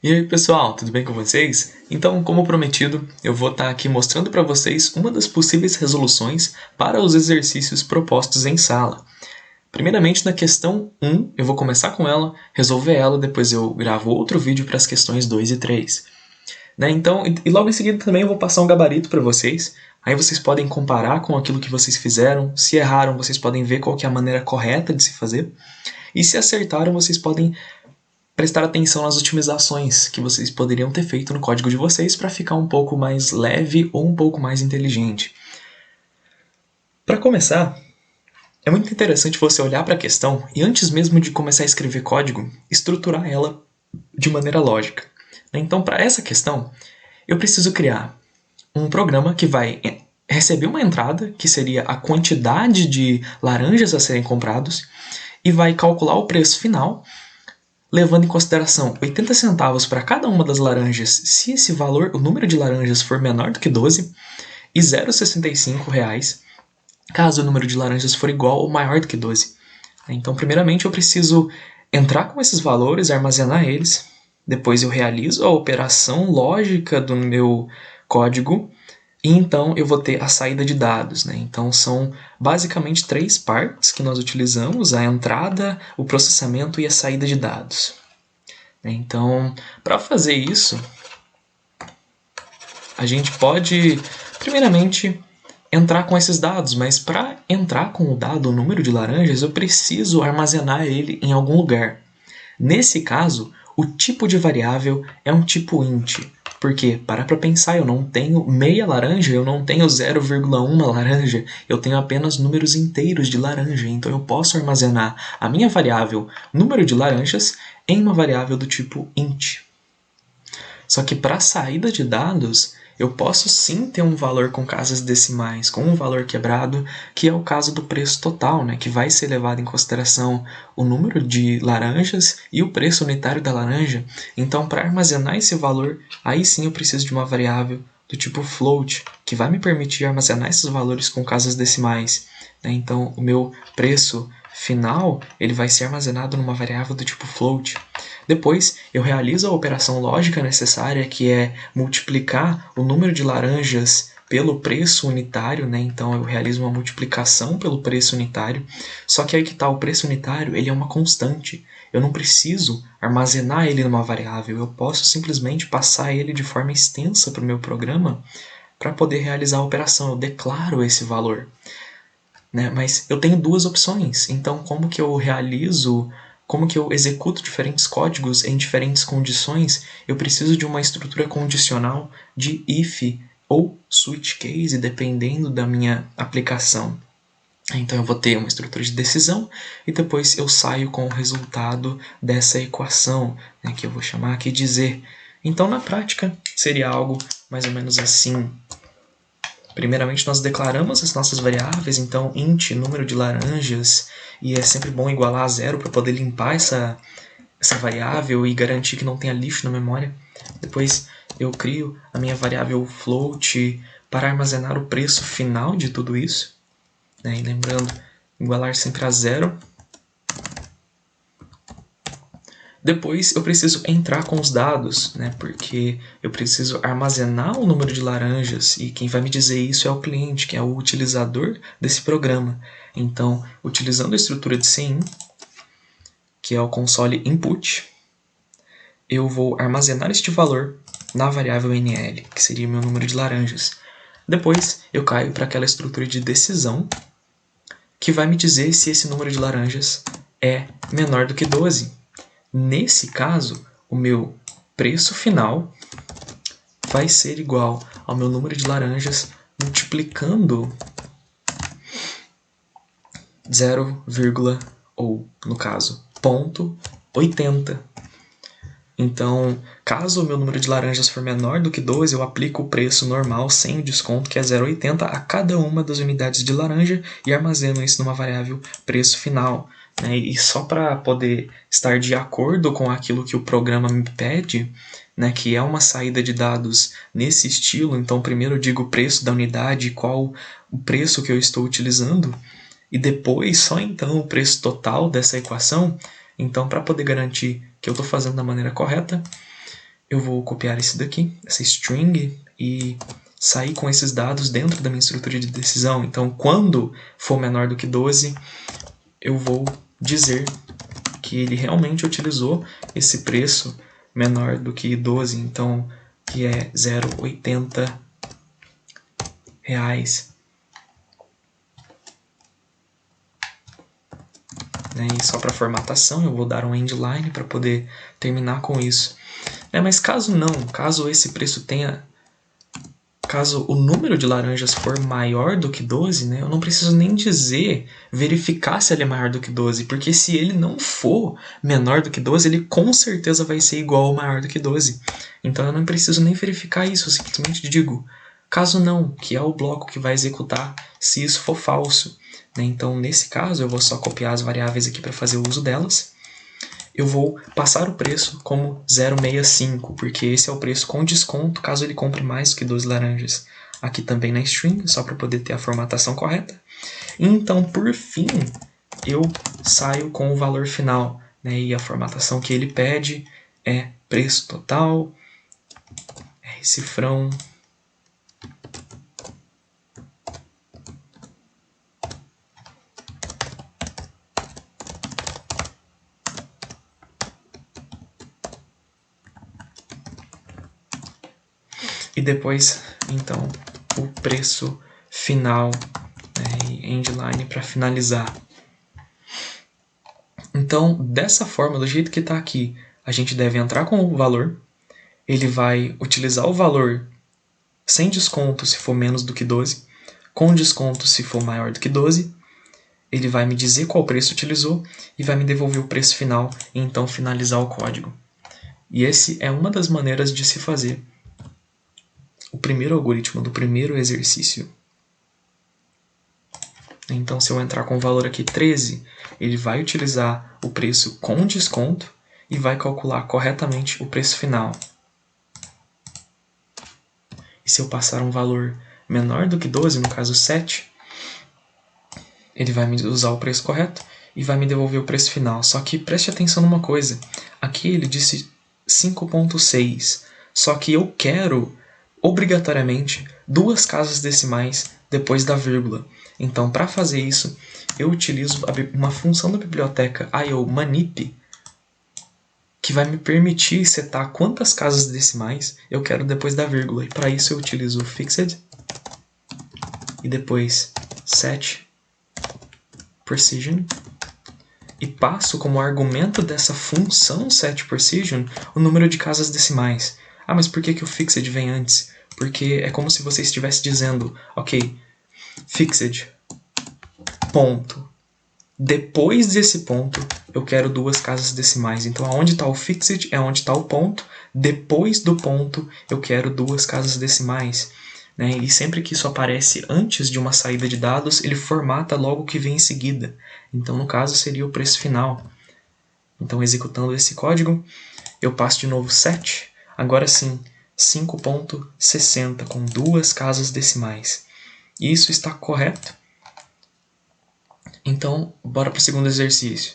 E aí pessoal, tudo bem com vocês? Então, como prometido, eu vou estar aqui mostrando para vocês uma das possíveis resoluções para os exercícios propostos em sala. Primeiramente, na questão 1, eu vou começar com ela, resolver ela, depois eu gravo outro vídeo para as questões 2 e 3. Então, e logo em seguida também eu vou passar um gabarito para vocês, aí vocês podem comparar com aquilo que vocês fizeram, se erraram vocês podem ver qual que é a maneira correta de se fazer, e se acertaram vocês podem prestar atenção nas otimizações que vocês poderiam ter feito no código de vocês para ficar um pouco mais leve ou um pouco mais inteligente. Para começar, é muito interessante você olhar para a questão e antes mesmo de começar a escrever código, estruturar ela de maneira lógica. Então, para essa questão, eu preciso criar um programa que vai receber uma entrada, que seria a quantidade de laranjas a serem comprados, e vai calcular o preço final, levando em consideração 80 centavos para cada uma das laranjas se esse valor, o número de laranjas for menor do que 12, e 0,65 reais caso o número de laranjas for igual ou maior do que 12. Então, primeiramente, eu preciso entrar com esses valores, armazenar eles, depois eu realizo a operação lógica do meu código, e então eu vou ter a saída de dados. Então são basicamente três partes que nós utilizamos: a entrada, o processamento e a saída de dados. Então, para fazer isso, a gente pode, primeiramente, entrar com esses dados, mas para entrar com o dado, o número de laranjas, eu preciso armazenar ele em algum lugar. Nesse caso, o tipo de variável é um tipo int, porque, para pensar, eu não tenho meia laranja, eu não tenho 0,1 laranja, eu tenho apenas números inteiros de laranja, então eu posso armazenar a minha variável número de laranjas em uma variável do tipo int. Só que para a saída de dados, eu posso sim ter um valor com casas decimais, com um valor quebrado, que é o caso do preço total, que vai ser levado em consideração o número de laranjas e o preço unitário da laranja. Então, para armazenar esse valor, aí sim eu preciso de uma variável do tipo float, que vai me permitir armazenar esses valores com casas decimais. Então, o meu preço final ele vai ser armazenado numa variável do tipo float. Depois, eu realizo a operação lógica necessária, que é multiplicar o número de laranjas pelo preço unitário, então eu realizo uma multiplicação pelo preço unitário. Só que aí que está, o preço unitário ele é uma constante. Eu não preciso armazenar ele numa variável, eu posso simplesmente passar ele de forma extensa para o meu programa para poder realizar a operação. Eu declaro esse valor. Mas eu tenho duas opções, então como que eu realizo, como que eu executo diferentes códigos em diferentes condições? Eu preciso de uma estrutura condicional de if ou switch case, dependendo da minha aplicação. Então eu vou ter uma estrutura de decisão e depois eu saio com o resultado dessa equação, que eu vou chamar aqui de z. Então na prática seria algo mais ou menos assim. Primeiramente, nós declaramos as nossas variáveis, então int, número de laranjas, e é sempre bom igualar a zero para poder limpar essa variável e garantir que não tenha lixo na memória. Depois eu crio a minha variável float para armazenar o preço final de tudo isso. E lembrando, igualar sempre a zero. Depois eu preciso entrar com os dados, porque eu preciso armazenar o número de laranjas e quem vai me dizer isso é o cliente, que é o utilizador desse programa. Então, utilizando a estrutura de CIN, que é o console input, eu vou armazenar este valor na variável NL, que seria o meu número de laranjas. Depois eu caio para aquela estrutura de decisão, que vai me dizer se esse número de laranjas é menor do que 12. Nesse caso, o meu preço final vai ser igual ao meu número de laranjas multiplicando 0, ou no caso, 0,80. Então, caso o meu número de laranjas for menor do que 12, eu aplico o preço normal sem o desconto, que é 0,80, a cada uma das unidades de laranja e armazeno isso numa variável preço final. E só para poder estar de acordo com aquilo que o programa me pede, que é uma saída de dados nesse estilo, então primeiro eu digo o preço da unidade, qual o preço que eu estou utilizando, e depois só então o preço total dessa equação. Então, para poder garantir que eu estou fazendo da maneira correta, eu vou copiar esse daqui, essa string, e sair com esses dados dentro da minha estrutura de decisão. Então, quando for menor do que 12, eu vou dizer que ele realmente utilizou esse preço menor do que 12, então, que é 0,80 reais. E só para formatação eu vou dar um endline para poder terminar com isso. Mas caso não, caso esse preço tenha... Caso o número de laranjas for maior do que 12, eu não preciso nem verificar se ele é maior do que 12, porque se ele não for menor do que 12, ele com certeza vai ser igual ou maior do que 12. Então eu não preciso nem verificar isso, eu simplesmente digo, caso não, que é o bloco que vai executar se isso for falso. Então nesse caso eu vou só copiar as variáveis aqui para fazer o uso delas. Eu vou passar o preço como 0,65, porque esse é o preço com desconto caso ele compre mais do que 12 laranjas. Aqui também na string, só para poder ter a formatação correta. E então, por fim, eu saio com o valor final. E a formatação que ele pede é preço total, cifrão, e depois, então, o preço final, e endline para finalizar. Então, dessa forma, do jeito que está aqui, a gente deve entrar com o valor, ele vai utilizar o valor sem desconto se for menos do que 12, com desconto se for maior do que 12, ele vai me dizer qual preço utilizou e vai me devolver o preço final e então finalizar o código. E esse é uma das maneiras de se fazer o primeiro algoritmo do primeiro exercício. Então, se eu entrar com o valor aqui 13, ele vai utilizar o preço com desconto e vai calcular corretamente o preço final. E se eu passar um valor menor do que 12, no caso 7, ele vai me usar o preço correto e vai me devolver o preço final. Só que preste atenção numa coisa. Aqui ele disse 5.6, só que eu quero obrigatoriamente 2 casas decimais depois da vírgula. Então, para fazer isso, eu utilizo uma função da biblioteca iomanip, que vai me permitir setar quantas casas decimais eu quero depois da vírgula. E para isso eu utilizo o fixed e depois set precision e passo como argumento dessa função setPrecision o número de casas decimais. Mas por que o fixed vem antes? Porque é como se você estivesse dizendo, ok, fixed, ponto. Depois desse ponto, eu quero 2 casas decimais. Então, aonde está o fixed é onde está o ponto. Depois do ponto, eu quero 2 casas decimais. E sempre que isso aparece antes de uma saída de dados, ele formata logo o que vem em seguida. Então, no caso, seria o preço final. Então, executando esse código, eu passo de novo set. Agora sim, 5.60 com 2 casas decimais. Isso está correto? Então, bora para o segundo exercício.